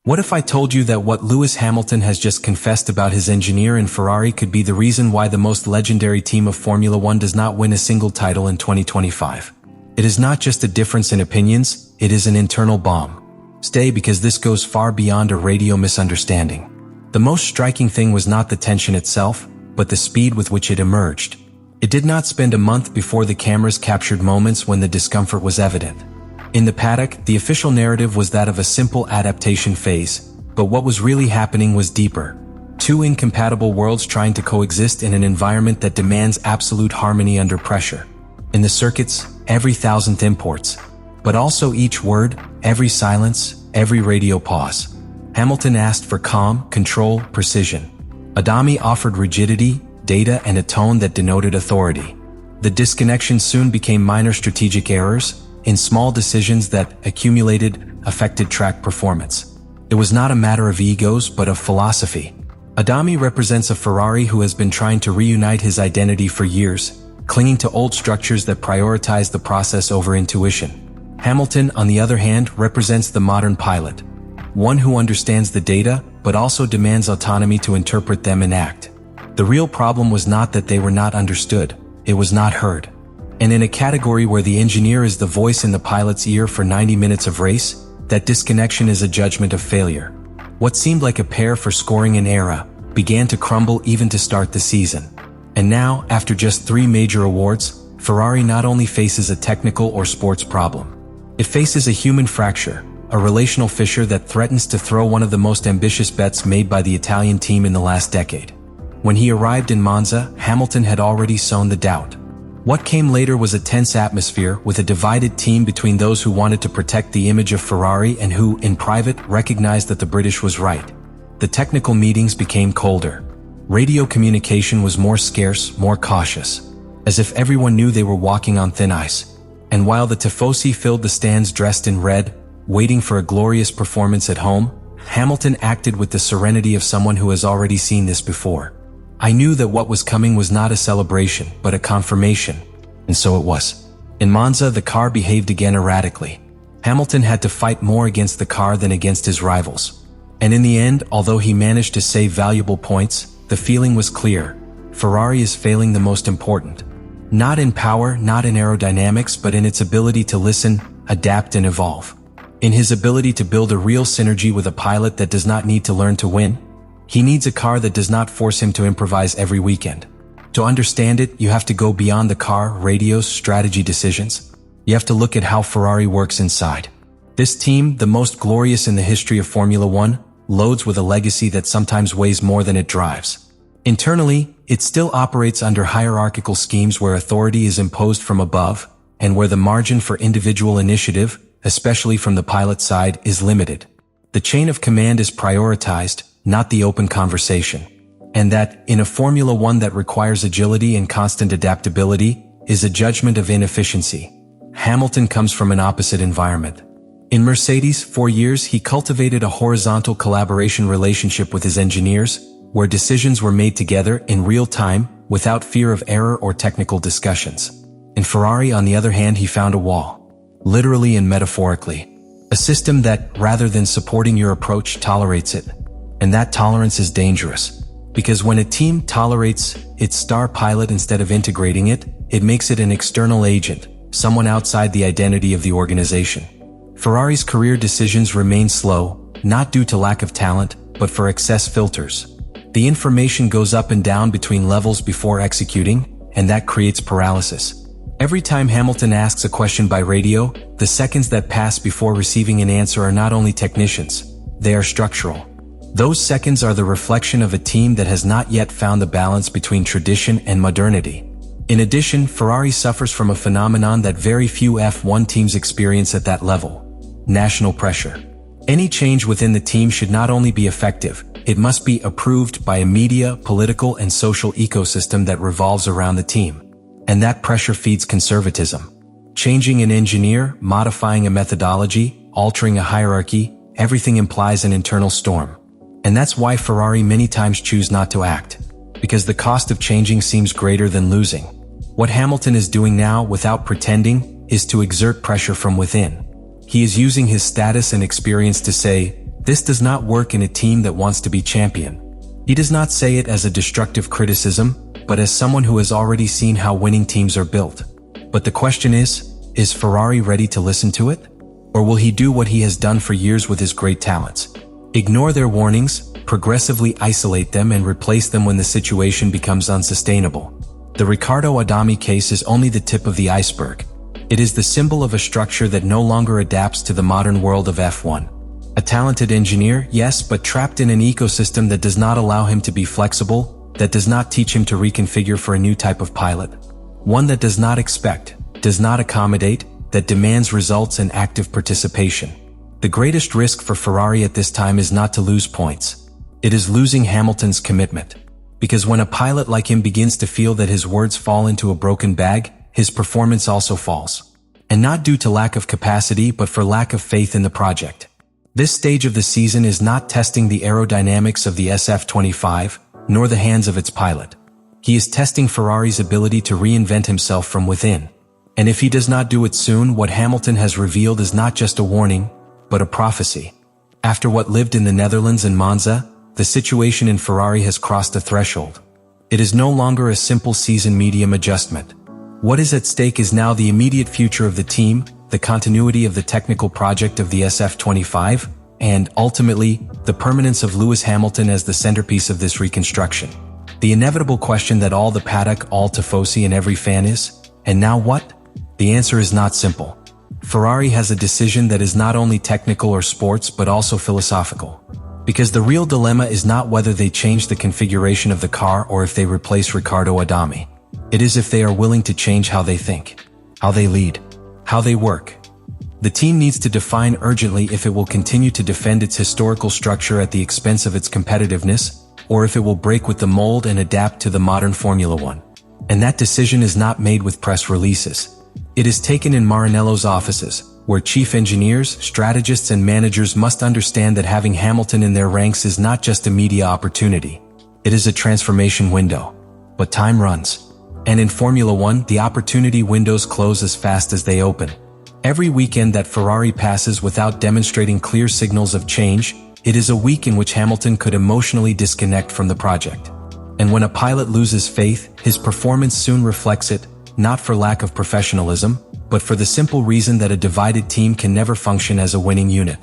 What if I told you that what Lewis Hamilton has just confessed about his engineer in Ferrari could be the reason why the most legendary team of Formula One does not win a single title in 2025? It is not just a difference in opinions, it is an internal bomb. Stay, because this goes far beyond a radio misunderstanding. The most striking thing was not the tension itself, but the speed with which it emerged. It did not spend a month before the cameras captured moments when the discomfort was evident. In the paddock, the official narrative was that of a simple adaptation phase, but what was really happening was deeper. Two incompatible worlds trying to coexist in an environment that demands absolute harmony under pressure. In the circuits, every thousandth imports, but also each word, every silence, every radio pause. Hamilton asked for calm, control, precision. Adami offered rigidity, data, and a tone that denoted authority. The disconnection soon became minor strategic errors, in small decisions that accumulated, affected track performance. It was not a matter of egos, but of philosophy. Adami represents a Ferrari who has been trying to reunite his identity for years, clinging to old structures that prioritize the process over intuition. Hamilton, on the other hand, represents the modern pilot, one who understands the data, but also demands autonomy to interpret them and act. The real problem was not that they were not understood, it was not heard. And in a category where the engineer is the voice in the pilot's ear for 90 minutes of race, that disconnection is a judgment of failure. What seemed like a pair for scoring an era began to crumble even to start the season. And now, after just 3 major awards, Ferrari not only faces a technical or sports problem. It faces a human fracture, a relational fissure that threatens to throw one of the most ambitious bets made by the Italian team in the last decade. When he arrived in Monza, Hamilton had already sown the doubt. What came later was a tense atmosphere, with a divided team between those who wanted to protect the image of Ferrari and who, in private, recognized that the British was right. The technical meetings became colder. Radio communication was more scarce, more cautious, as if everyone knew they were walking on thin ice. And while the tifosi filled the stands dressed in red, waiting for a glorious performance at home, Hamilton acted with the serenity of someone who has already seen this before. I knew that what was coming was not a celebration, but a confirmation. And so it was. In Monza, the car behaved again erratically. Hamilton had to fight more against the car than against his rivals. And in the end, although he managed to save valuable points, the feeling was clear. Ferrari is failing the most important. Not in power, not in aerodynamics, but in its ability to listen, adapt, and evolve. In his ability to build a real synergy with a pilot that does not need to learn to win. He needs a car that does not force him to improvise every weekend. To understand it, you have to go beyond the car, radios, strategy decisions. You have to look at how Ferrari works inside. This team, the most glorious in the history of Formula One, loads with a legacy that sometimes weighs more than it drives. Internally, it still operates under hierarchical schemes where authority is imposed from above, and where the margin for individual initiative, especially from the pilot side, is limited. The chain of command is prioritized, not the open conversation. And that, in a Formula One that requires agility and constant adaptability, is a judgment of inefficiency. Hamilton comes from an opposite environment. In Mercedes, for years he cultivated a horizontal collaboration relationship with his engineers, where decisions were made together in real time, without fear of error or technical discussions. In Ferrari, on the other hand, he found a wall. Literally and metaphorically. A system that, rather than supporting your approach, tolerates it. And that tolerance is dangerous. Because when a team tolerates its star pilot instead of integrating it, it makes it an external agent, someone outside the identity of the organization. Ferrari's career decisions remain slow, not due to lack of talent, but for excess filters. The information goes up and down between levels before executing, and that creates paralysis. Every time Hamilton asks a question by radio, the seconds that pass before receiving an answer are not only technicians, they are structural. Those seconds are the reflection of a team that has not yet found the balance between tradition and modernity. In addition, Ferrari suffers from a phenomenon that very few F1 teams experience at that level: national pressure. Any change within the team should not only be effective, it must be approved by a media, political, and social ecosystem that revolves around the team. And that pressure feeds conservatism. Changing an engineer, modifying a methodology, altering a hierarchy, everything implies an internal storm. And that's why Ferrari many times choose not to act. Because the cost of changing seems greater than losing. What Hamilton is doing now, without pretending, is to exert pressure from within. He is using his status and experience to say, This does not work in a team that wants to be champion. He does not say it as a destructive criticism, but as someone who has already seen how winning teams are built. But the question is Ferrari ready to listen to it? Or will he do what he has done for years with his great talents? Ignore their warnings, progressively isolate them and replace them when the situation becomes unsustainable. The Riccardo Adami case is only the tip of the iceberg. It is the symbol of a structure that no longer adapts to the modern world of F1. A talented engineer, yes, but trapped in an ecosystem that does not allow him to be flexible, that does not teach him to reconfigure for a new type of pilot. One that does not expect, does not accommodate, that demands results and active participation. The greatest risk for Ferrari at this time is not to lose points. It is losing Hamilton's commitment. Because when a pilot like him begins to feel that his words fall into a broken bag, his performance also falls. And not due to lack of capacity but for lack of faith in the project. This stage of the season is not testing the aerodynamics of the SF25, nor the hands of its pilot. He is testing Ferrari's ability to reinvent himself from within. And if he does not do it soon, what Hamilton has revealed is not just a warning, but a prophecy. After what lived in the Netherlands and Monza, the situation in Ferrari has crossed a threshold. It is no longer a simple season medium adjustment. What is at stake is now the immediate future of the team, the continuity of the technical project of the SF25, and, ultimately, the permanence of Lewis Hamilton as the centerpiece of this reconstruction. The inevitable question that all the paddock, all tifosi and every fan is, and now what? The answer is not simple. Ferrari has a decision that is not only technical or sports but also philosophical. Because the real dilemma is not whether they change the configuration of the car or if they replace Riccardo Adami. It is if they are willing to change how they think, how they lead, how they work. The team needs to define urgently if it will continue to defend its historical structure at the expense of its competitiveness, or if it will break with the mold and adapt to the modern Formula One. And that decision is not made with press releases. It is taken in Maranello's offices, where chief engineers, strategists and managers must understand that having Hamilton in their ranks is not just a media opportunity. It is a transformation window. But time runs. And in Formula One, the opportunity windows close as fast as they open. Every weekend that Ferrari passes without demonstrating clear signals of change, it is a week in which Hamilton could emotionally disconnect from the project. And when a pilot loses faith, his performance soon reflects it, not for lack of professionalism, but for the simple reason that a divided team can never function as a winning unit.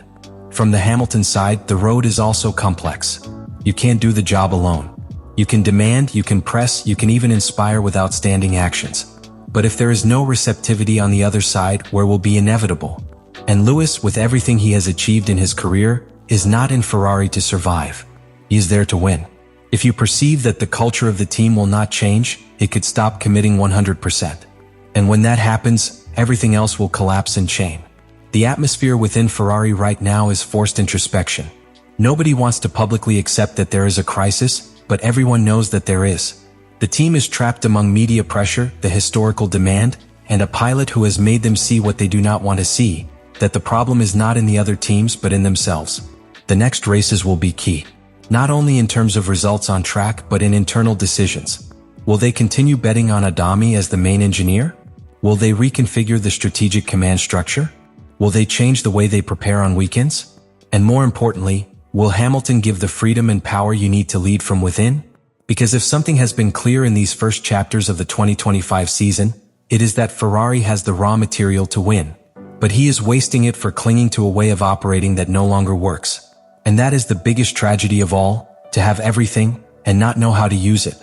From the Hamilton side, the road is also complex. You can't do the job alone. You can demand, you can press, you can even inspire with outstanding actions. But if there is no receptivity on the other side, where will be inevitable? And Lewis, with everything he has achieved in his career, is not in Ferrari to survive. He is there to win. If you perceive that the culture of the team will not change, it could stop committing 100%. And when that happens, everything else will collapse in chain. The atmosphere within Ferrari right now is forced introspection. Nobody wants to publicly accept that there is a crisis, but everyone knows that there is. The team is trapped among media pressure, the historical demand, and a pilot who has made them see what they do not want to see, that the problem is not in the other teams but in themselves. The next races will be key. Not only in terms of results on track but in internal decisions. Will they continue betting on Adami as the main engineer? Will they reconfigure the strategic command structure? Will they change the way they prepare on weekends? And more importantly, will Hamilton give the freedom and power you need to lead from within? Because if something has been clear in these first chapters of the 2025 season, it is that Ferrari has the raw material to win. But he is wasting it for clinging to a way of operating that no longer works. And that is the biggest tragedy of all, to have everything and not know how to use it.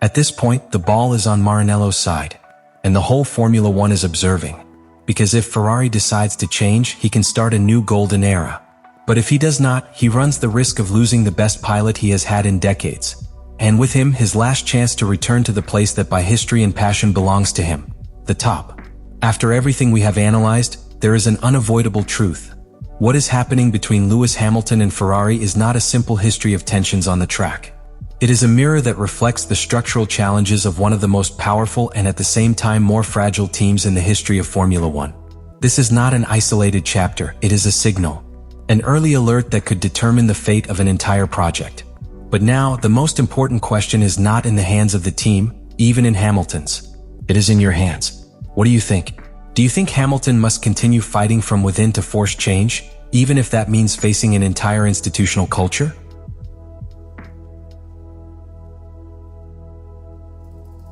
At this point, the ball is on Maranello's side. And the whole Formula One is observing. Because if Ferrari decides to change, he can start a new golden era. But if he does not, he runs the risk of losing the best pilot he has had in decades. And with him, his last chance to return to the place that by history and passion belongs to him, the top. After everything we have analyzed, there is an unavoidable truth. What is happening between Lewis Hamilton and Ferrari is not a simple history of tensions on the track. It is a mirror that reflects the structural challenges of one of the most powerful and at the same time more fragile teams in the history of Formula One. This is not an isolated chapter, it is a signal. An early alert that could determine the fate of an entire project. But now, the most important question is not in the hands of the team, even in Hamilton's. It is in your hands. What do you think? Do you think Hamilton must continue fighting from within to force change? even if that means facing an entire institutional culture?